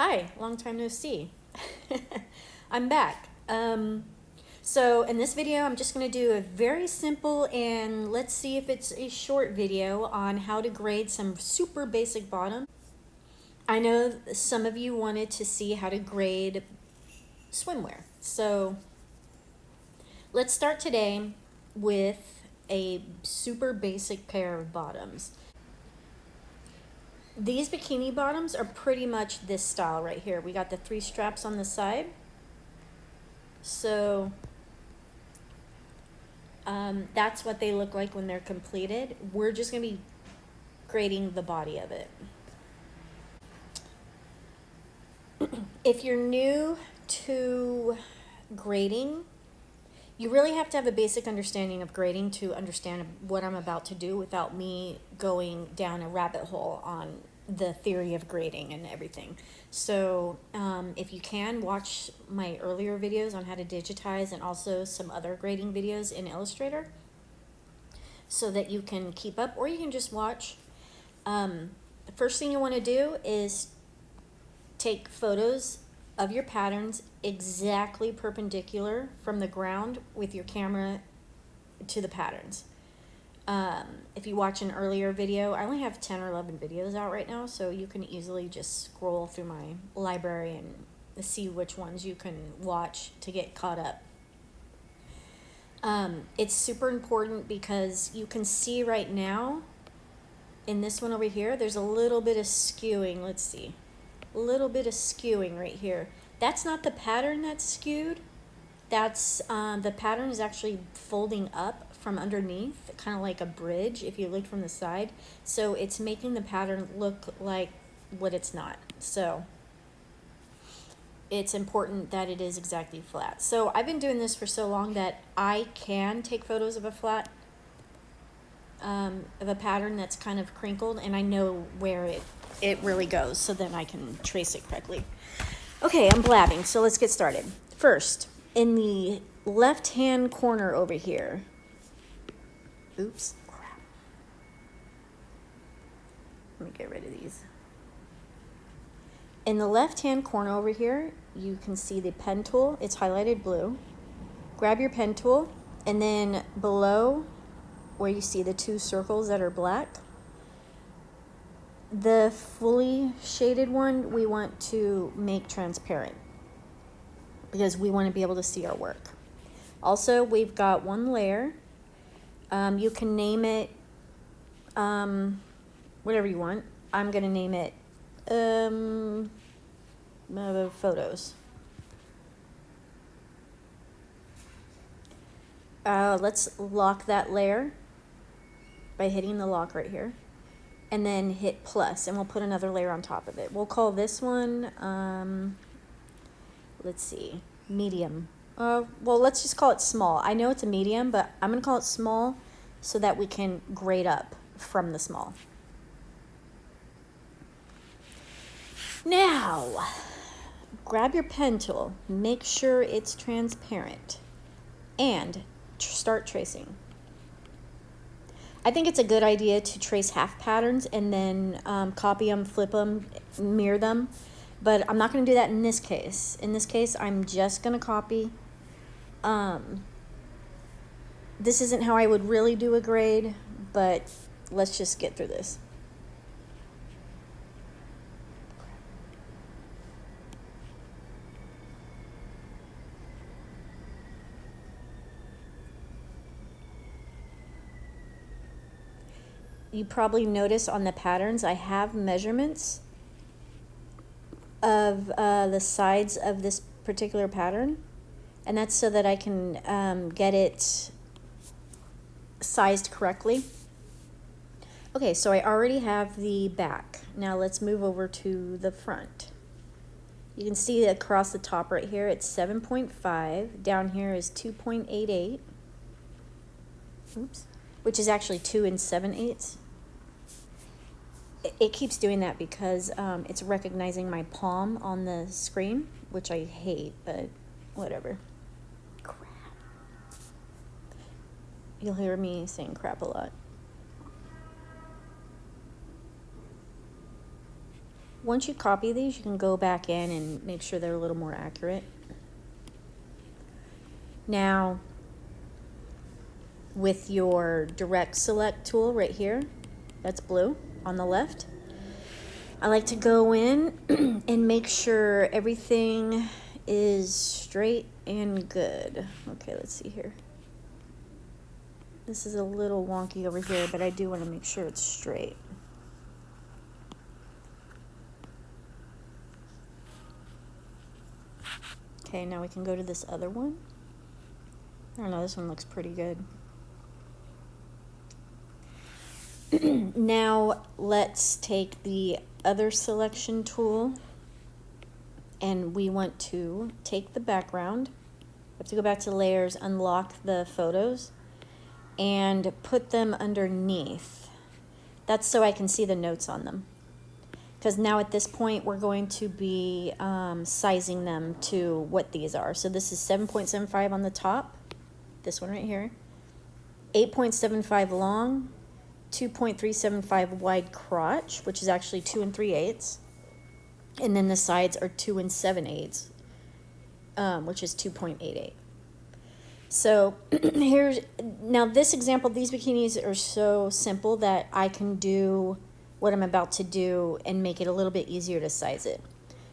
Hi, long time no see. I'm back. So in this video, I'm just going to do a very simple and let's see if it's a short video on how to grade some super basic bottom. I know some of you wanted to see how to grade swimwear. So let's start today with a super basic pair of bottoms. These bikini bottoms are pretty much this style right here. We got the 3 straps on the side. So that's what they look like when they're completed. We're just going to be grading the body of it. If you're new to grading, you really have to have a basic understanding of grading to understand what I'm about to do without me going down a rabbit hole on the theory of grading and everything. So if you can, watch my earlier videos on how to digitize and also some other grading videos in Illustrator so that you can keep up, or you can just watch. The first thing you want to do is take photos of your patterns exactly perpendicular from the ground with your camera to the patterns. If you watch an earlier video, I only have 10 or 11 videos out right now, so you can easily just scroll through my library and see which ones you can watch to get caught up. It's super important because you can see right now in this one over here, there's a little bit of skewing. Let's see. A little bit of skewing right here. That's not the pattern that's skewed. That's the pattern is actually folding up from underneath, kind of like a bridge if you look from the side. So it's making the pattern look like what it's not. So it's important that it is exactly flat. So I've been doing this for so long that I can take photos of a flat, of a pattern that's kind of crinkled, and I know where it really goes, so then I can trace it correctly. Okay, I'm blabbing, so let's get started. First, in the left-hand corner over here, oops, crap. Let me get rid of these. In the left-hand corner over here, you can see the pen tool. It's highlighted blue. Grab your pen tool, and then below where you see the 2 circles that are black, the fully shaded one we want to make transparent because we want to be able to see our work. Also, we've got 1 layer. You can name it whatever you want. I'm going to name it photos. Let's lock that layer by hitting the lock right here, and then hit plus, and we'll put another layer on top of it. We'll call this one, let's see, medium. Well, let's just call it small. I know it's a medium, but I'm going to call it small so that we can grade up from the small. Now, grab your pen tool, make sure it's transparent, and start tracing. I think it's a good idea to trace half patterns and then copy them, flip them, mirror them, but I'm not going to do that in this case. In this case, I'm just going to copy. This isn't how I would really do a grade, but let's just get through this. You probably notice on the patterns I have measurements of the sides of this particular pattern, and that's so that I can get it sized correctly. Okay, so I already have the back. Now let's move over to the front. You can see across the top right here it's 7.5. Down here is 2.88. Oops. Which is actually 2 7/8. It keeps doing that because it's recognizing my palm on the screen, which I hate, but whatever. Crap. You'll hear me saying crap a lot. Once you copy these, you can go back in and make sure they're a little more accurate. Now, with your direct select tool right here, that's blue on the left, I like to go in and make sure everything is straight and good. Okay, let's see here. This is a little wonky over here, but I do want to make sure it's straight. Okay, now we can go to this other one. I don't know, this one looks pretty good. Now let's take the other selection tool, and we want to take the background. We have to go back to layers, unlock the photos, and put them underneath. That's so I can see the notes on them. Because now at this point we're going to be sizing them to what these are. So this is 7.75 on the top, this one right here, 8.75 long, 2.375 wide crotch, which is actually 2 3/8, and then the sides are 2 7/8, which is 2.88. So here's, now this example, these bikinis are so simple that I can do what I'm about to do and make it a little bit easier to size it.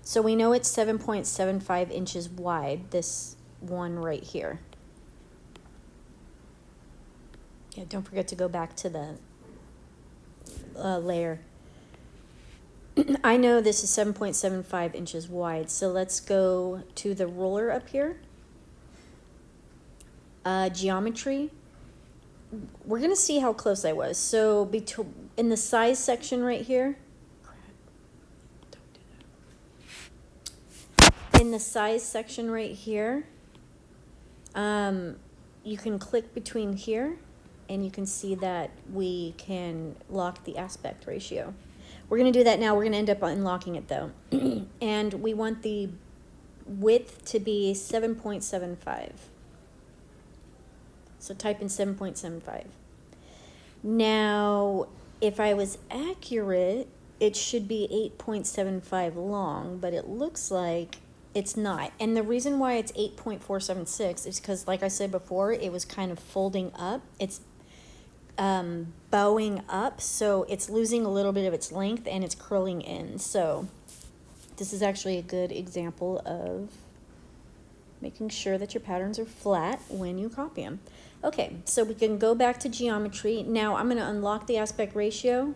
So we know it's 7.75 inches wide, this one right here. Yeah, don't forget to go back to the layer. I know this is 7.75 inches wide, so let's go to the ruler up here. Geometry. We're gonna see how close I was. So in the size section right here, in the size section right here, you can click between here, and you can see that we can lock the aspect ratio. We're going to do that now. We're going to end up unlocking it though. And we want the width to be 7.75. So type in 7.75. Now, if I was accurate, it should be 8.75 long, but it looks like it's not. And the reason why it's 8.476 is because, like I said before, it was kind of folding up. It's bowing up, so it's losing a little bit of its length and it's curling in. So this is actually a good example of making sure that your patterns are flat when you copy them. Okay, so we can go back to geometry. Now I'm going to unlock the aspect ratio,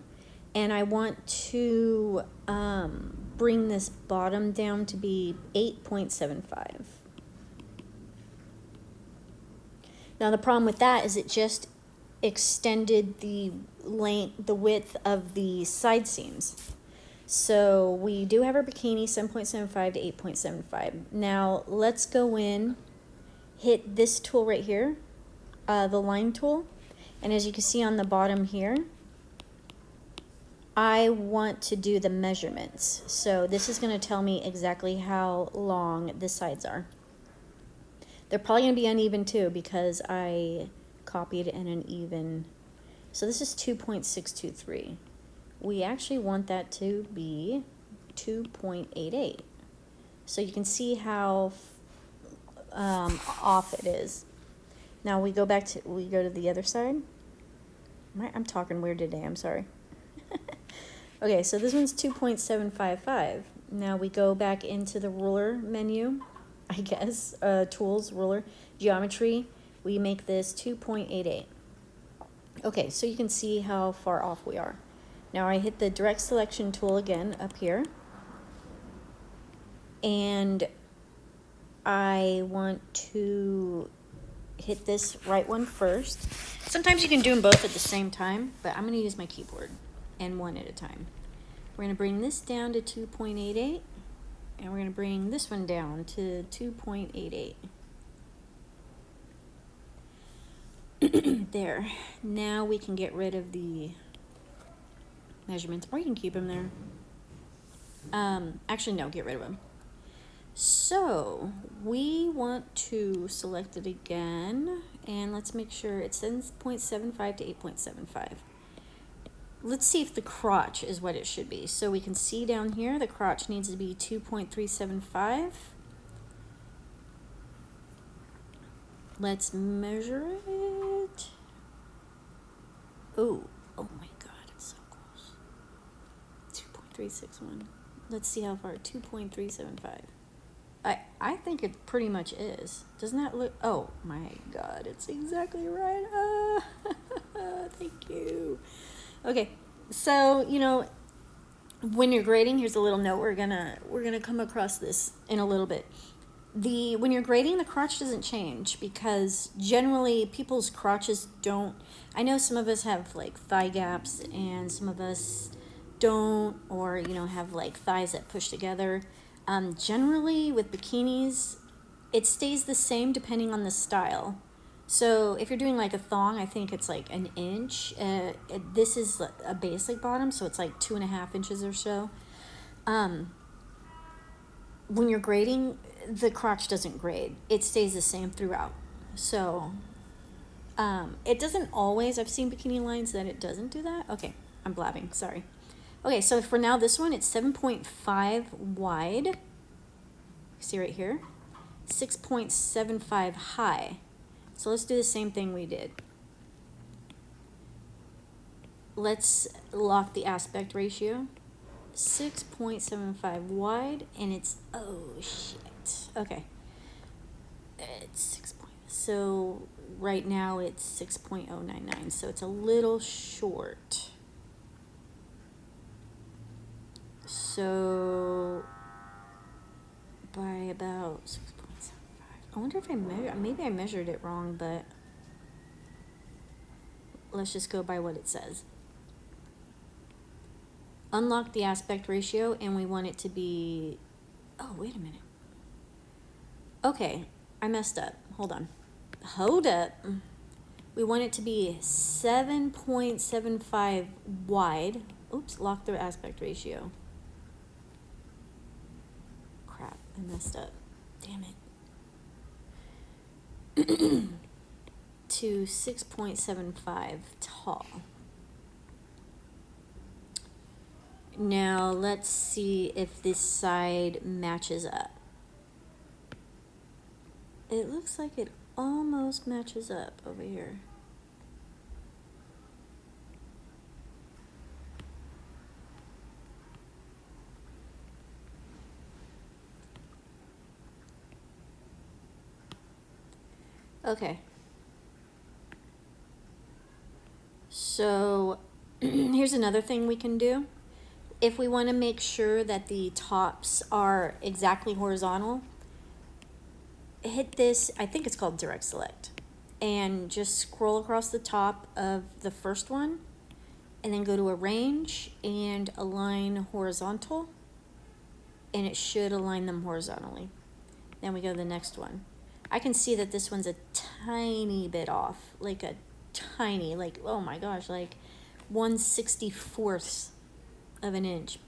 and I want to bring this bottom down to be 8.75. Now the problem with that is it just extended the length, the width of the side seams. So we do have our bikini 7.75 to 8.75. Now let's go in, hit this tool right here, the line tool, and as you can see on the bottom here, I want to do the measurements. So this is going to tell me exactly how long the sides are. They're probably going to be uneven too because I copied an uneven. So this is 2.623. We actually want that to be 2.88. So you can see how off it is. Now we go to the other side. I'm talking weird today, I'm sorry. Okay, so this one's 2.755. Now we go back into the ruler menu, I guess, tools, ruler, geometry. We make this 2.88. Okay, so you can see how far off we are. Now I hit the direct selection tool again up here, and I want to hit this right one first. Sometimes you can do them both at the same time, but I'm going to use my keyboard and one at a time. We're going to bring this down to 2.88, and we're going to bring this one down to 2.88. There. Now we can get rid of the measurements, or you can keep them there. Actually, no, get rid of them. So we want to select it again, and let's make sure it's 7.75 to 8.75. let's see if the crotch is what it should be. So we can see down here, the crotch needs to be 2.375. Let's measure it. Oh my God, it's so close. 2.361. Let's see how far. 2.375. I think it pretty much is. Doesn't that look? Oh my God, it's exactly right. Thank you. Okay, so when you're grading, here's a little note. We're gonna come across this in a little bit. When you're grading, the crotch doesn't change because generally people's crotches don't. I know some of us have like thigh gaps, and some of us don't, or have like thighs that push together. Generally, with bikinis, it stays the same depending on the style. So if you're doing like a thong, I think it's like an inch. This is a basic bottom, so it's like 2.5 inches or so. When you're grading, the crotch doesn't grade. It stays the same throughout. So it doesn't always. I've seen bikini lines that it doesn't do that. Okay, I'm blabbing. Sorry. Okay, so for now, this one, it's 7.5 wide. See right here? 6.75 high. So let's do the same thing we did. Let's lock the aspect ratio. 6.75 wide, and it's, oh shit. Okay. It's 6. So right now it's 6.099, so it's a little short. So by about 6.75. I wonder if maybe I measured it wrong, but let's just go by what it says. Unlock the aspect ratio, and we want it to be, oh, wait a minute. Okay, I messed up. Hold on. Hold up. We want it to be 7.75 wide. Oops, lock the aspect ratio. Crap, I messed up. Damn it. To 6.75 tall. Now let's see if this side matches up. It looks like it almost matches up over here. Okay. So here's another thing we can do. If we want to make sure that the tops are exactly horizontal, hit this, I think it's called direct select, and just scroll across the top of the first one, and then go to arrange and align horizontal, and it should align them horizontally. Then we go to the next one. I can see that this one's a tiny bit off, like a tiny, like, oh my gosh, like 1/64 of an inch.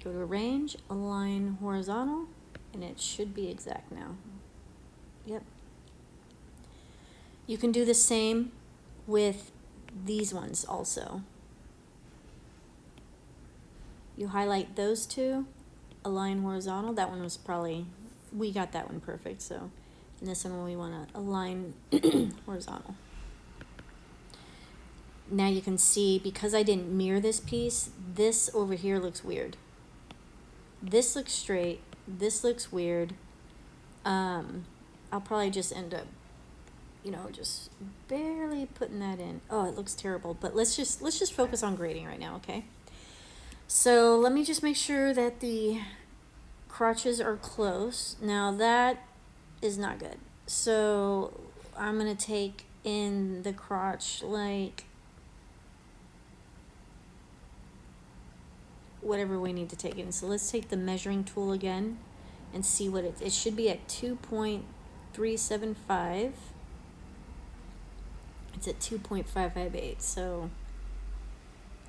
Go to arrange, align horizontal, and it should be exact now. Yep. You can do the same with these ones also. You highlight those two, align horizontal. That one was probably, we got that one perfect. So in this one we want to align horizontal. Now you can see, because I didn't mirror this piece, this over here looks weird. This looks straight. This looks weird. I'll probably just end up, just barely putting that in. Oh, it looks terrible. But let's just focus on grading right now, okay? So let me just make sure that the crotches are close. Now that is not good. So I'm gonna take in the crotch like whatever we need to take in. So let's take the measuring tool again and see what it should be at 2.375. It's at 2.558. So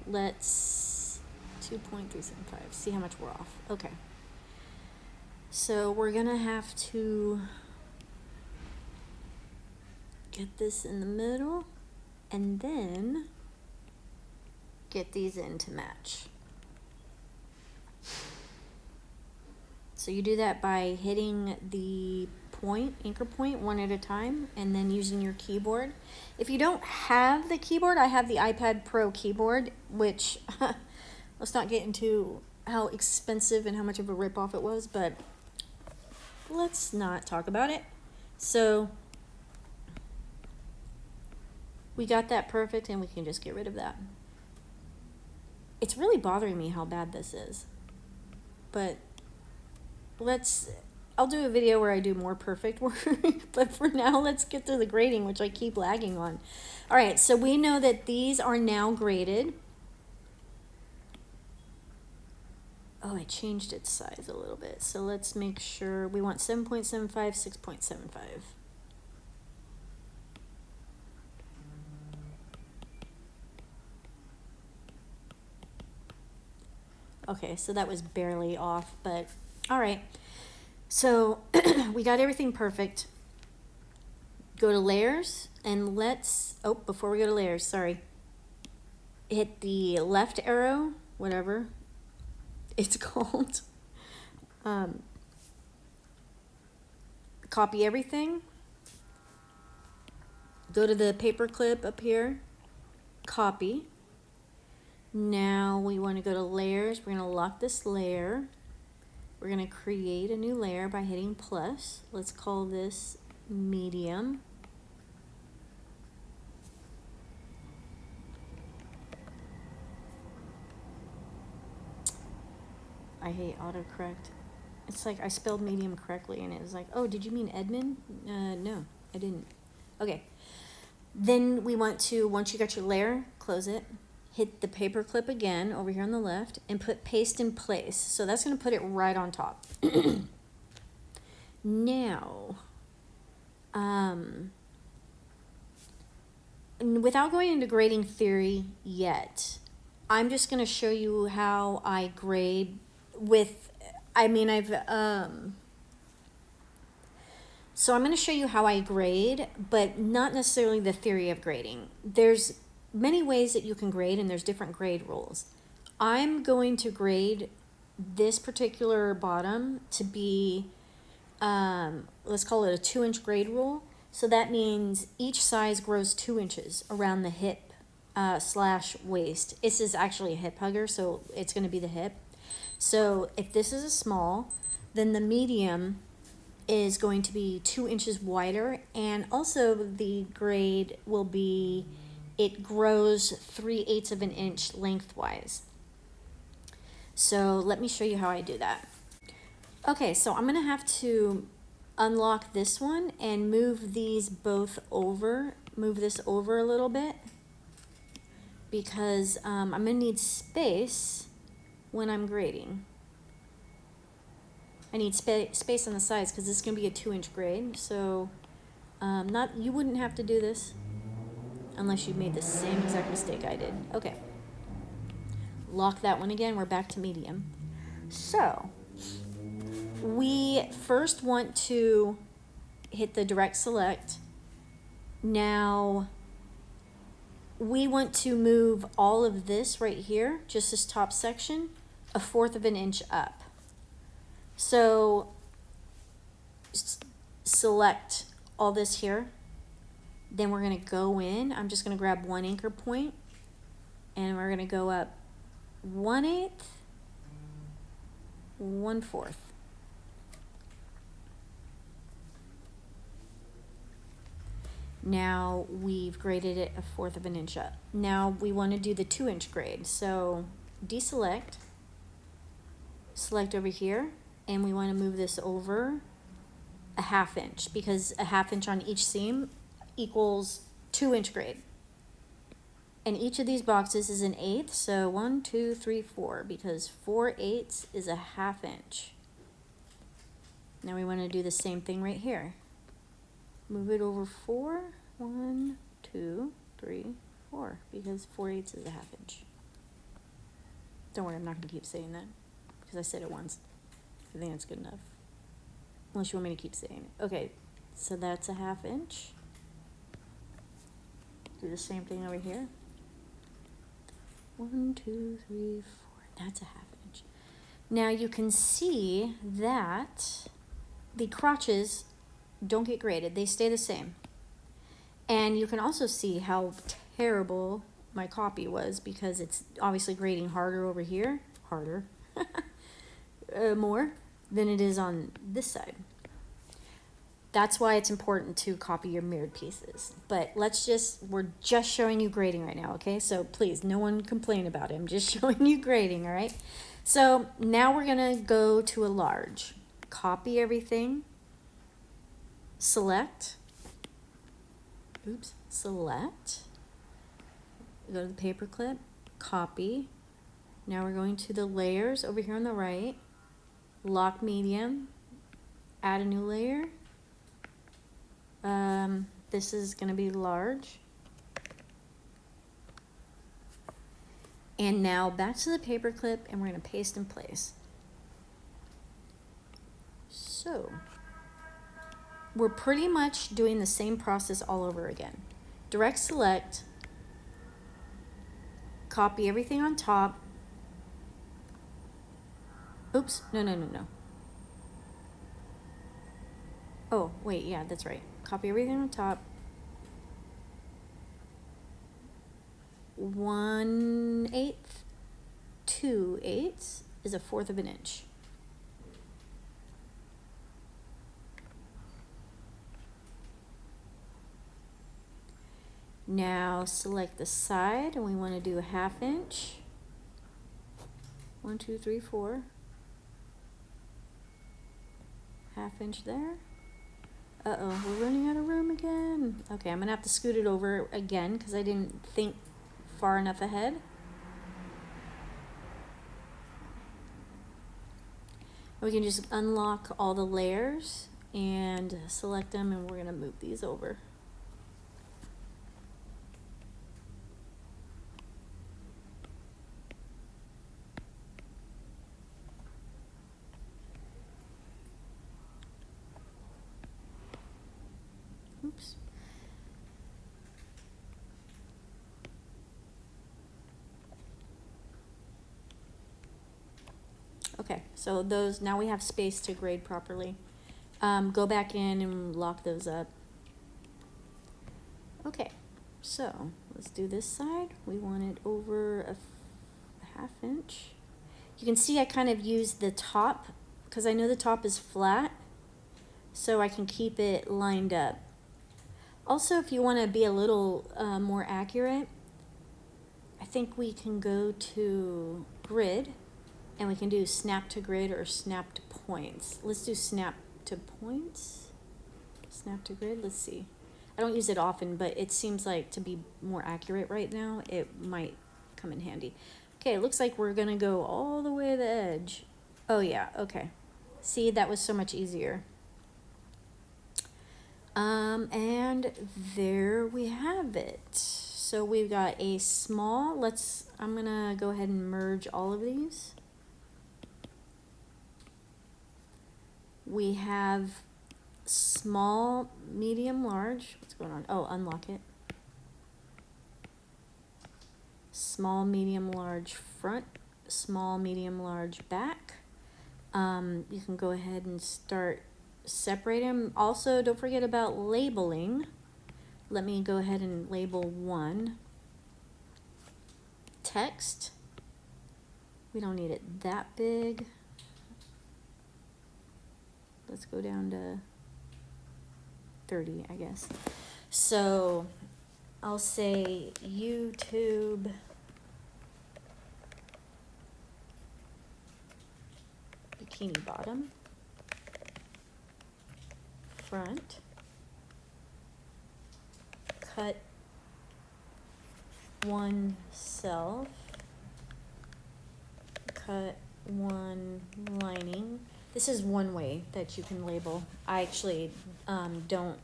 let's 2.375. See how much we're off. Okay. So we're gonna have to get this in the middle, and then get these in to match. So you do that by hitting the anchor point one at a time, and then using your keyboard. If you don't have the keyboard, I have the iPad Pro keyboard, which let's not get into how expensive and how much of a ripoff it was, but let's not talk about it. So we got that perfect, and we can just get rid of that. It's really bothering me how bad this is, but I'll do a video where I do more perfect work, but for now, let's get to the grading, which I keep lagging on. All right, so we know that these are now graded. Oh, I changed its size a little bit. So let's make sure we want 7.75, 6.75. Okay, so that was barely off, but all right. So we got everything perfect. Go to layers, and before we go to layers, sorry. Hit the left arrow, whatever it's called. Copy everything. Go to the paper clip up here. Copy. Now we want to go to layers. We're going to lock this layer. We're going to create a new layer by hitting plus. Let's call this medium. I hate autocorrect. It's like I spelled medium correctly, and it was like, oh, did you mean Edmund? No, I didn't. Okay. Then we want to, once you got your layer, close it. Hit the paper clip again over here on the left and put paste in place. So that's going to put it right on top. Now, without going into grading theory yet, I'm just going to show you how I grade so I'm going to show you how I grade, but not necessarily the theory of grading. There's many ways that you can grade, and there's different grade rules. I'm going to grade this particular bottom to be, let's call it a 2-inch grade rule. So that means each size grows 2 inches around the hip / waist. This is actually a hip hugger, so it's going to be the hip. So if this is a small, then the medium is going to be 2 inches wider, and also the grade will be, it grows 3/8 of an inch lengthwise. So let me show you how I do that. Okay, so I'm gonna have to unlock this one and move these both over, move this over a little bit, because I'm gonna need space when I'm grading. I need space on the sides because this is going to be a 2-inch grade. So you wouldn't have to do this unless you made the same exact mistake I did. Okay. Lock that one again. We're back to medium. So we first want to hit the direct select. Now we want to move all of this right here, just this top section, 1/4 of an inch up. So select all this here. Then we're going to go in. I'm just going to grab one anchor point, and we're going to go up 1/8, 1/4. Now we've graded it 1/4 of an inch up. Now we want to do the 2-inch grade. So deselect, select over here, and we want to move this over 1/2 inch, because 1/2 inch on each seam equals 2-inch grade. And each of these boxes is 1/8, so 1, 2, 3, 4, because 4/8 is 1/2 inch. Now we want to do the same thing right here. Move it over 4, 1, 2, 3, 4, because 4/8 is 1/2 inch. Don't worry, I'm not going to keep saying that, because I said it once. I think that's good enough. Unless you want me to keep saying it. Okay, so that's 1/2 inch. Do the same thing over here. 1, 2, 3, 4. That's a half inch. Now you can see that the crotches don't get graded. They stay the same. And you can also see how terrible my copy was because it's obviously grading harder over here. Harder. More than it is on this side. That's why it's important to copy your mirrored pieces. But we're just showing you grading right now, okay? So please, no one complain about it. I'm just showing you grading, all right? So now we're gonna go to a large. Copy everything. Select. Select. Go to the paper clip. Copy. Now we're going to the layers over here on the right. Lock medium. Add a new layer. This is going to be large. And now back to the paper clip, and we're going to paste in place. So we're pretty much doing the same process all over again. Direct select, copy everything on top. Oops, no. Oh, wait, yeah, that's right. Copy everything on top. 1/8, 2/8 is 1/4 of an inch. Now select the side, and we want to do a 1/2 inch. 1, 2, 3, 4. 1/2 inch there. Uh-oh, we're running out of room again. Okay, I'm gonna have to scoot it over again because I didn't think far enough ahead. We can just unlock all the layers and select them, and we're gonna move these over. Oops. Okay, so those, now we have space to grade properly. Go back in and lock those up. Okay, so let's do this side. We want it over a 1/2 inch. You can see I kind of used the top because I know the top is flat, so I can keep it lined up. Also, if you want to be a little more accurate, I think we can go to grid, and we can do snap to grid or snap to points. Let's do snap to points. Snap to grid, let's see. I don't use it often, but it seems like to be more accurate right now, it might come in handy. Okay, it looks like we're gonna go all the way to the edge. Oh yeah, okay. See, that was so much easier. And there we have it. So we've got a small, I'm gonna go ahead and merge all of these. We have small, medium, large. What's going on? Oh, unlock it. Small, medium, large front, small, medium, large back. You can go ahead and start separating them. Also, don't forget about labeling. Let me go ahead and label 1. Text. We don't need it that big. Let's go down to 30, I guess. So I'll say YouTube bikini bottom, front, cut 1 self, cut 1 lining. This is one way that you can label. I actually don't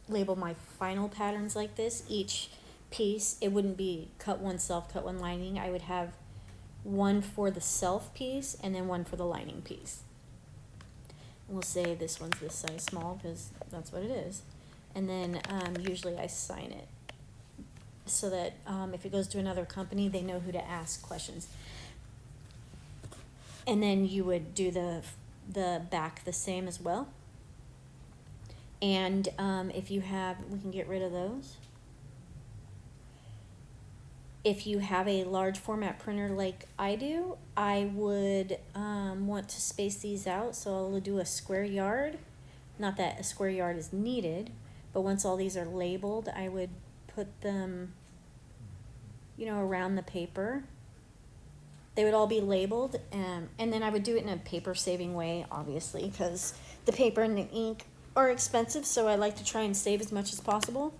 label my final patterns like this. Each piece, it wouldn't be cut 1 self, cut 1 lining. I would have 1 for the self piece and then 1 for the lining piece. We'll say this one's this size small because that's what it is. And then usually I sign it. so that if it goes to another company, they know who to ask questions. And then you would do the back the same as well. And if you have, we can get rid of those. If you have a large format printer like I do, I would want to space these out. So I'll do a square yard. Not that a square yard is needed, but once all these are labeled, I would put them, around the paper. They would all be labeled, and then I would do it in a paper saving way, obviously, because the paper and the ink are expensive, so I like to try and save as much as possible.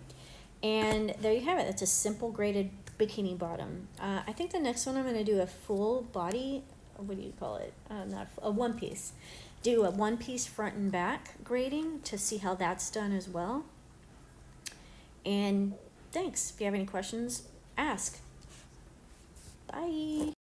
And there you have it. That's a simple graded bikini bottom. I think the next one I'm going to do a full body, what do you call it? Not a one piece. Do a one piece front and back grading to see how that's done as well. And thanks. If you have any questions, ask. Bye.